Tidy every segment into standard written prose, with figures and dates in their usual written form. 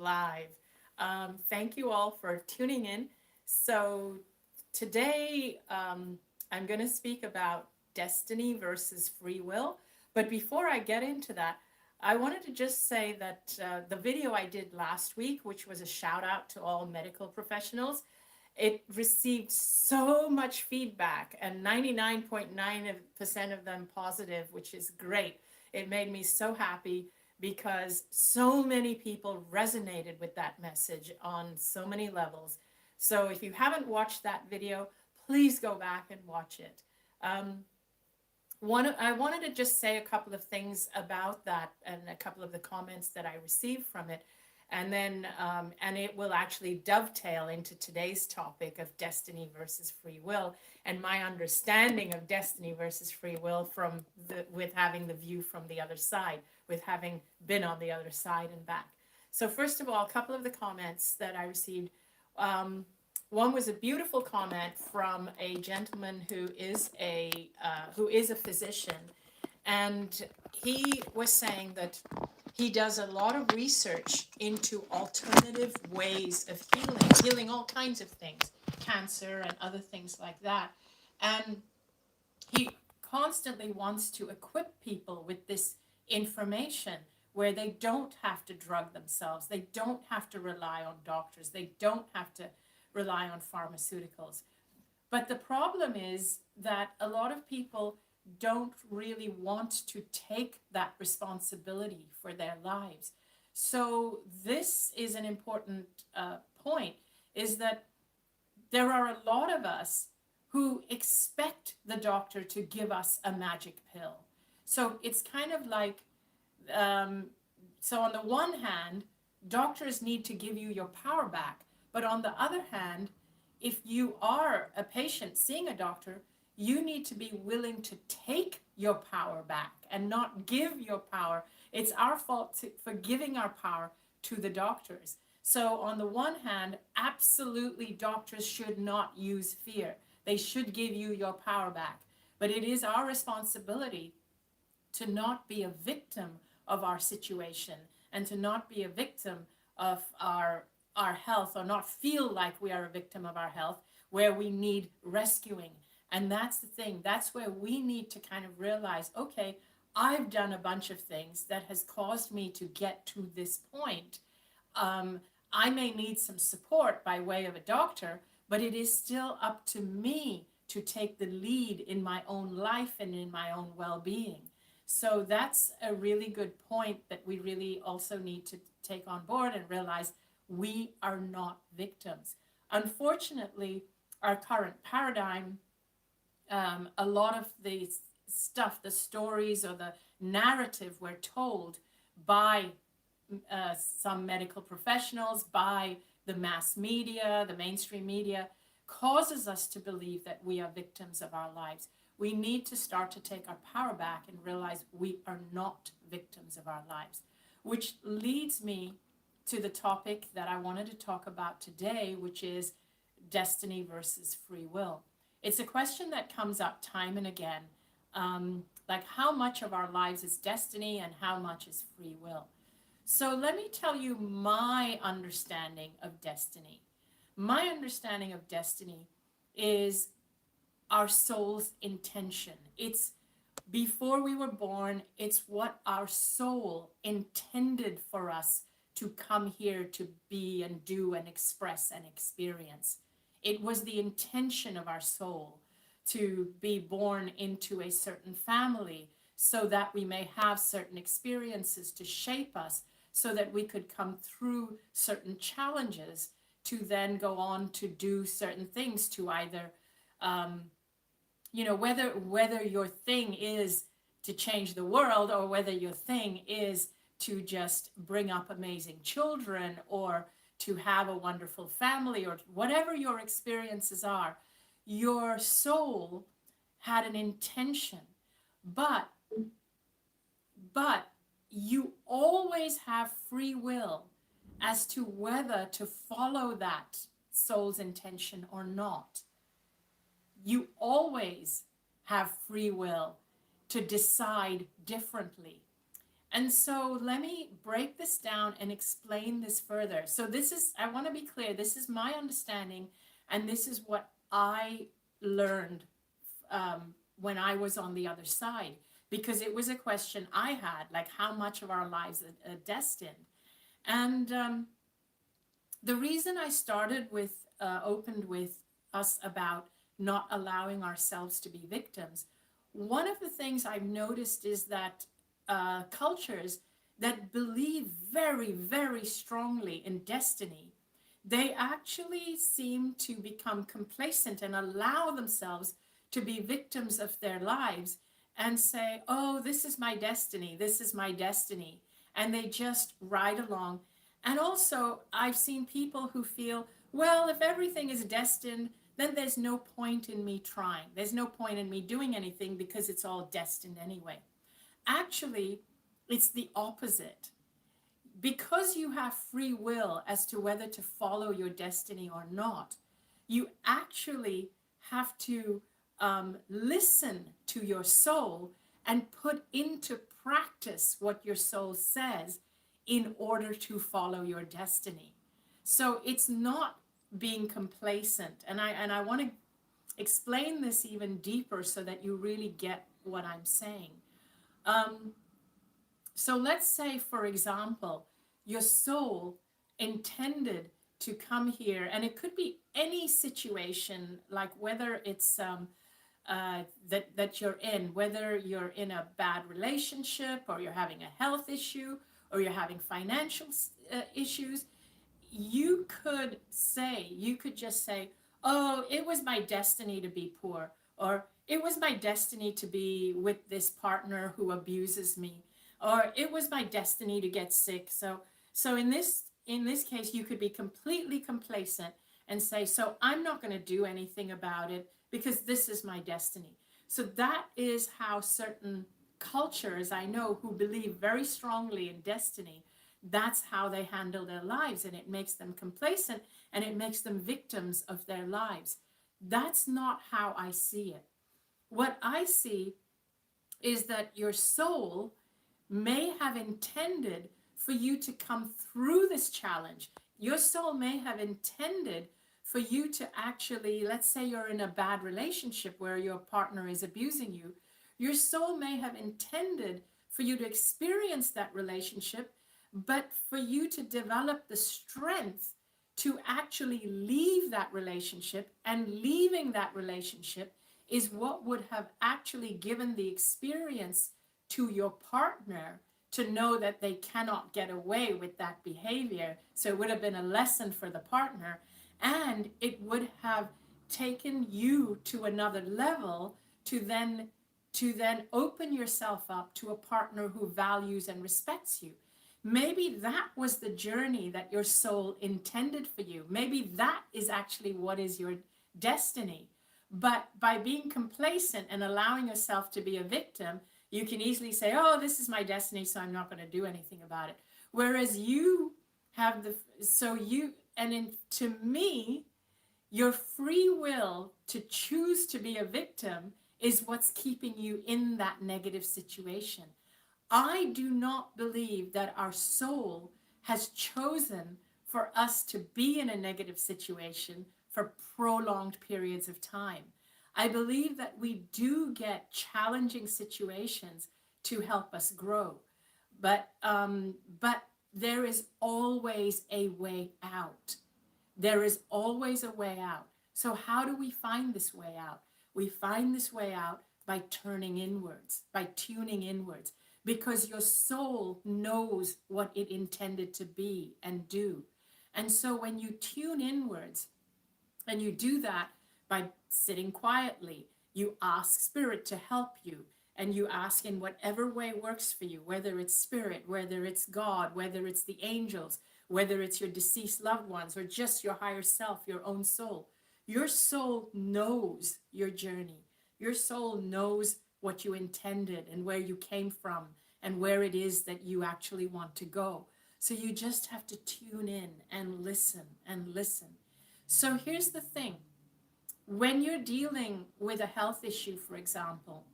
live. Thank you all for tuning in. So today I'm going to speak about destiny versus free will. But before I get into that, I wanted to just say that the video I did last week, which was a shout out to all medical professionals, it received so much feedback, and 99.9% of them positive, which is great. It made me so happy because so many people resonated with that message on so many levels. So if you haven't watched that video, please go back and watch it. I wanted to just say a couple of things about that and a couple of the comments that I received from it. And then, and it will actually dovetail into today's topic of destiny versus free will, and my understanding of destiny versus free will with having the view from the other side, with having been on the other side and back. So first of all, a couple of the comments that I received. One was a beautiful comment from a gentleman who is a physician, and he was saying that he does a lot of research into alternative ways of healing all kinds of things, cancer and other things like that. And he constantly wants to equip people with this information where they don't have to drug themselves. They don't have to rely on doctors. They don't have to rely on pharmaceuticals. But the problem is that a lot of people don't really want to take that responsibility for their lives. So this is an important point, is that there are a lot of us who expect the doctor to give us a magic pill. So it's kind of like, so on the one hand, doctors need to give you your power back. But on the other hand, if you are a patient seeing a doctor, you need to be willing to take your power back and not give your power. It's our fault for giving our power to the doctors. So on the one hand, absolutely doctors should not use fear. They should give you your power back. But it is our responsibility to not be a victim of our situation and to not be a victim of our health, or not feel like we are a victim of our health where we need rescuing. And that's the thing. That's where we need to kind of realize, okay, I've done a bunch of things that has caused me to get to this point. I may need some support by way of a doctor, but it is still up to me to take the lead in my own life and in my own well-being. So that's a really good point that we really also need to take on board and realize we are not victims. Unfortunately, our current paradigm, a lot of the stuff, the stories or the narrative we're told by some medical professionals, by the mass media, the mainstream media, causes us to believe that we are victims of our lives. We need to start to take our power back and realize we are not victims of our lives, which leads me to the topic that I wanted to talk about today, which is destiny versus free will. It's a question that comes up time and again, like how much of our lives is destiny and how much is free will. So let me tell you my understanding of destiny. My understanding of destiny is our soul's intention. It's before we were born, it's what our soul intended for us to come here to be and do and express and experience. It was the intention of our soul to be born into a certain family so that we may have certain experiences to shape us so that we could come through certain challenges to then go on to do certain things, to either, whether your thing is to change the world or whether your thing is to just bring up amazing children or to have a wonderful family, or whatever your experiences are, your soul had an intention. But you always have free will as to whether to follow that soul's intention or not. You always have free will to decide differently. And so let me break this down and explain this further. So this is, I want to be clear, this is my understanding, and this is what I learned when I was on the other side, because it was a question I had, like how much of our lives are destined. And the reason I started with, opened with us about not allowing ourselves to be victims, one of the things I've noticed is that cultures that believe very, very strongly in destiny, they actually seem to become complacent and allow themselves to be victims of their lives and say, oh, this is my destiny, this is my destiny. And they just ride along. And also, I've seen people who feel, well, if everything is destined, then there's no point in me trying. There's no point in me doing anything because it's all destined anyway. Actually, it's the opposite. Because you have free will as to whether to follow your destiny or not, you actually have to listen to your soul and put into practice what your soul says in order to follow your destiny. So it's not being complacent. And I want to explain this even deeper so that you really get what I'm saying. So let's say, for example, your soul intended to come here, and it could be any situation, like whether it's that you're in, whether you're in a bad relationship, or you're having a health issue, or you're having financial issues. You could just say, oh, it was my destiny to be poor, or it was my destiny to be with this partner who abuses me, or it was my destiny to get sick. So in this case, you could be completely complacent and say, so I'm not going to do anything about it because this is my destiny. So that is how certain cultures I know who believe very strongly in destiny, that's how they handle their lives, and it makes them complacent and it makes them victims of their lives. That's not how I see it. What I see is that your soul may have intended for you to come through this challenge. Your soul may have intended for you to actually, let's say you're in a bad relationship where your partner is abusing you. Your soul may have intended for you to experience that relationship, but for you to develop the strength to actually leave that relationship, and leaving that relationship is what would have actually given the experience to your partner to know that they cannot get away with that behavior. So it would have been a lesson for the partner, and it would have taken you to another level to then open yourself up to a partner who values and respects you. Maybe that was the journey that your soul intended for you. Maybe that is actually what is your destiny. But by being complacent and allowing yourself to be a victim, you can easily say, oh, this is my destiny, so I'm not going to do anything about it. Whereas you have to me, your free will to choose to be a victim is what's keeping you in that negative situation. I do not believe that our soul has chosen for us to be in a negative situation for prolonged periods of time. I believe that we do get challenging situations to help us grow, but there is always a way out. There is always a way out. So how do we find this way out? We find this way out by turning inwards, by tuning inwards, because your soul knows what it intended to be and do. And so when you tune inwards, and you do that by sitting quietly, you ask Spirit to help you, and you ask in whatever way works for you, whether it's Spirit, whether it's God, whether it's the angels, whether it's your deceased loved ones, or just your higher self, your own soul. Your soul knows your journey. Your soul knows what you intended and where you came from and where it is that you actually want to go. So you just have to tune in and listen and listen. So here's the thing. When you're dealing with a health issue, for example,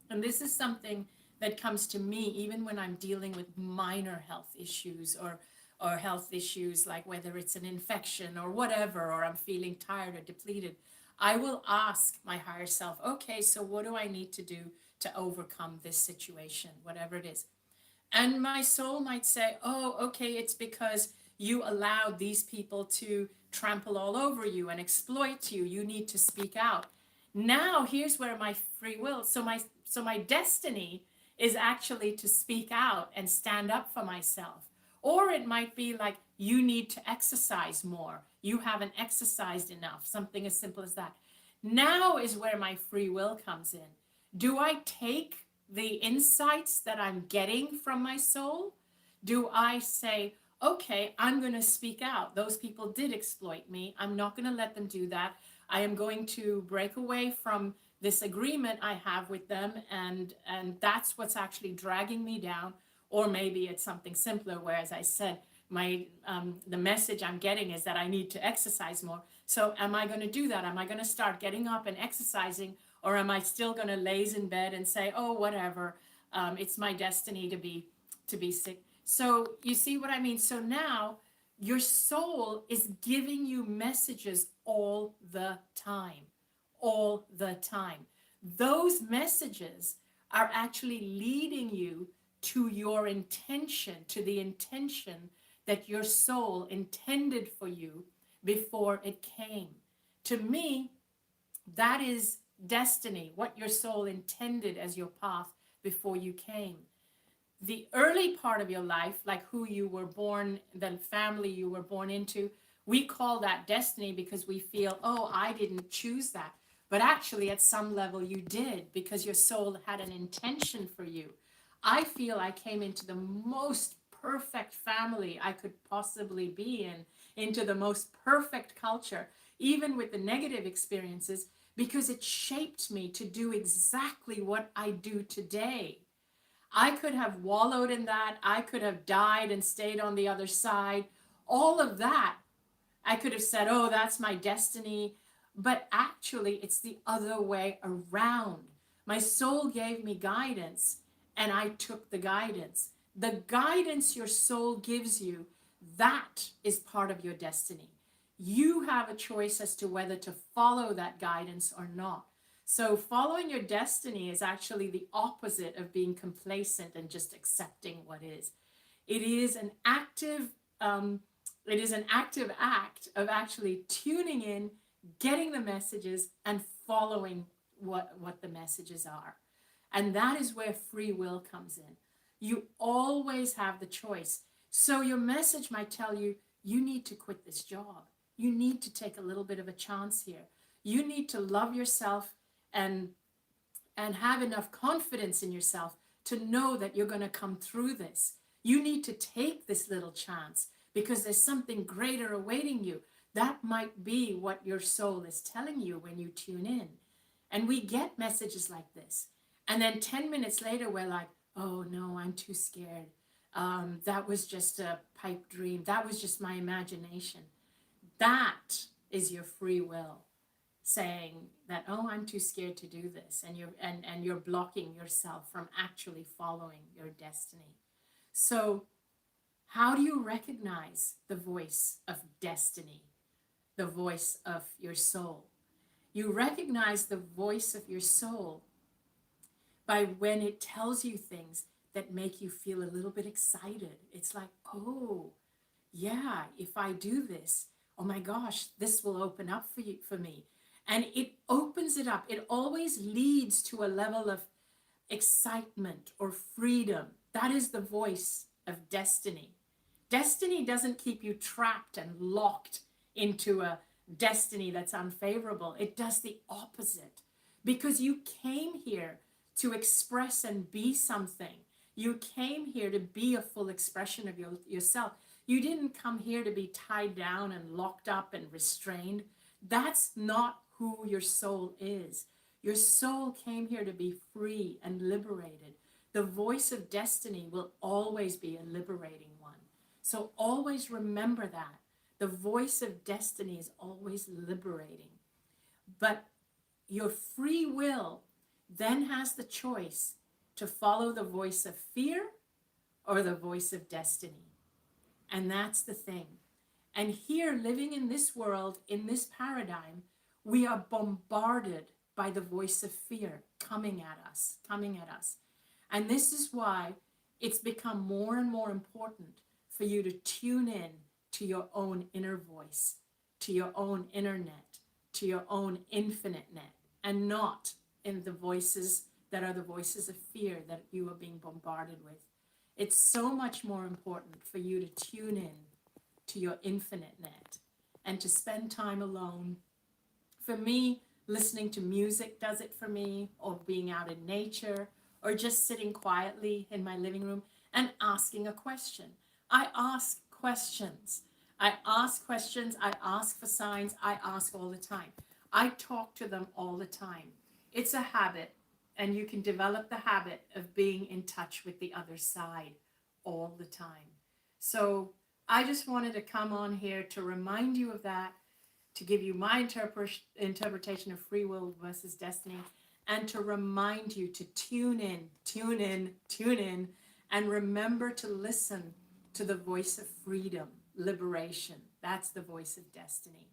and this is something that comes to me, even when I'm dealing with minor health issues or health issues, like whether it's an infection or whatever, or I'm feeling tired or depleted, I will ask my higher self, okay, so what do I need to do to overcome this situation, whatever it is? And my soul might say, oh, okay, it's because you allowed these people to trample all over you and exploit you. You need to speak out. Now, here's where my free will, so my destiny is actually to speak out and stand up for myself. Or it might be like, you need to exercise more. You haven't exercised enough, something as simple as that. Now is where my free will comes in. Do I take the insights that I'm getting from my soul? Do I say, okay, I'm going to speak out. Those people did exploit me. I'm not going to let them do that. I am going to break away from this agreement I have with them, and that's what's actually dragging me down. Or maybe it's something simpler, where, as I said, the message I'm getting is that I need to exercise more. So am I going to do that? Am I going to start getting up and exercising, or am I still going to laze in bed and say, oh, whatever, it's my destiny to be sick? So you see what I mean? So now your soul is giving you messages all the time, all the time. Those messages are actually leading you to your intention, to the intention that your soul intended for you before it came. To me, that is destiny, what your soul intended as your path before you came. The early part of your life, like who you were born, the family you were born into, we call that destiny because we feel, oh, I didn't choose that. But actually, at some level, you did, because your soul had an intention for you. I feel I came into the most perfect family I could possibly be in, into the most perfect culture, even with the negative experiences, because it shaped me to do exactly what I do today. I could have wallowed in that. I could have died and stayed on the other side. All of that, I could have said, oh, that's my destiny. But actually, it's the other way around. My soul gave me guidance, and I took the guidance. The guidance your soul gives you, that is part of your destiny. You have a choice as to whether to follow that guidance or not. So following your destiny is actually the opposite of being complacent and just accepting what is. It is an active, act of actually tuning in, getting the messages, and following what the messages are. And that is where free will comes in. You always have the choice. So your message might tell you, you need to quit this job. You need to take a little bit of a chance here. You need to love yourself and have enough confidence in yourself to know that you're going to come through this. You need to take this little chance because there's something greater awaiting you. That might be what your soul is telling you when you tune in. And we get messages like this. And then 10 minutes later, we're like, oh no, I'm too scared. That was just a pipe dream. That was just my imagination. That is your free will saying that, oh, I'm too scared to do this. And you're blocking yourself from actually following your destiny. So how do you recognize the voice of destiny, the voice of your soul? You recognize the voice of your soul by when it tells you things that make you feel a little bit excited. It's like, oh, yeah, if I do this, oh my gosh, this will open up for me. And it opens it up. It always leads to a level of excitement or freedom. That is the voice of destiny. Destiny doesn't keep you trapped and locked into a destiny that's unfavorable. It does the opposite, because you came here to express and be something. You came here to be a full expression of yourself. You didn't come here to be tied down and locked up and restrained. That's not who your soul is. Your soul came here to be free and liberated. The voice of destiny will always be a liberating one. So always remember that. The voice of destiny is always liberating. But your free will then has the choice to follow the voice of fear or the voice of destiny. And that's the thing. And here, living in this world, in this paradigm, we are bombarded by the voice of fear coming at us. And this is why it's become more and more important for you to tune in to your own inner voice, to your own inner net, to your own infinite net, and not in the voices that are the voices of fear that you are being bombarded with. It's so much more important for you to tune in to your infinite net and to spend time alone. For me, listening to music does it for me, or being out in nature, or just sitting quietly in my living room and asking a question. I ask questions. I ask for signs, I ask all the time. I talk to them all the time. It's a habit, and you can develop the habit of being in touch with the other side all the time. So I just wanted to come on here to remind you of that, to give you my interpretation of free will versus destiny, and to remind you to tune in, and remember to listen to the voice of freedom, liberation. That's the voice of destiny.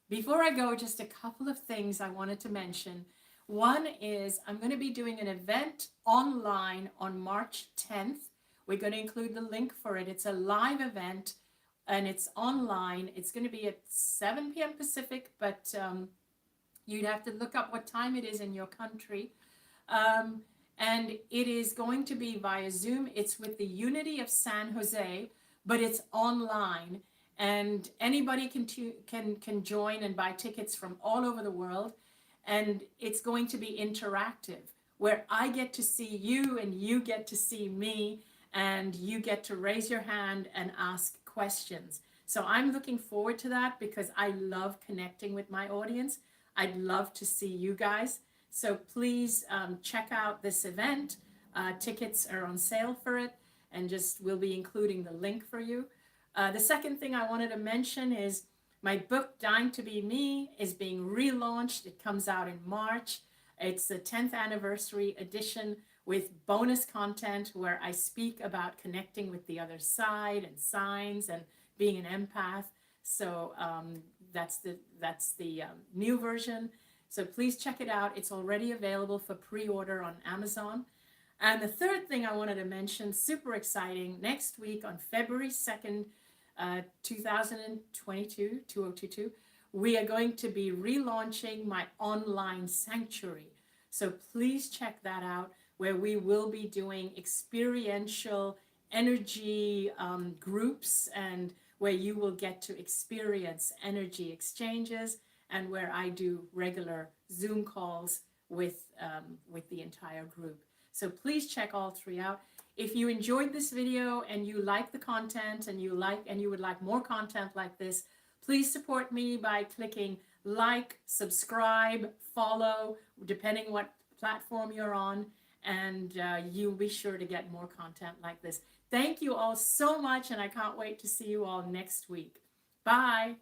Before I go, just a couple of things I wanted to mention. One is I'm going to be doing an event online on March 10th. We're going to include the link for it. It's a live event, and it's online. It's going to be at 7 p.m. Pacific, but you'd have to look up what time it is in your country. And it is going to be via Zoom. It's with the Unity of San Jose, but it's online. And anybody can join and buy tickets from all over the world. And it's going to be interactive, where I get to see you and you get to see me, and you get to raise your hand and ask questions. So I'm looking forward to that because I love connecting with my audience. I'd love to see you guys. So please check out this event. Tickets are on sale for it, and we'll be including the link for you. The second thing I wanted to mention is my book, Dying to Be Me, is being relaunched. It comes out in March. It's the 10th anniversary edition with bonus content where I speak about connecting with the other side and signs and being an empath. So that's the new version. So please check it out. It's already available for pre-order on Amazon. And the third thing I wanted to mention, super exciting, next week on February 2nd, 2022, we are going to be relaunching my online sanctuary. So please check that out, where we will be doing experiential energy groups, and where you will get to experience energy exchanges, and where I do regular Zoom calls with the entire group. So please check all three out. If you enjoyed this video and you like the content and you would like more content like this, please support me by clicking like, subscribe, follow, depending what platform you're on, and you'll be sure to get more content like this. Thank you all so much, and I can't wait to see you all next week. Bye.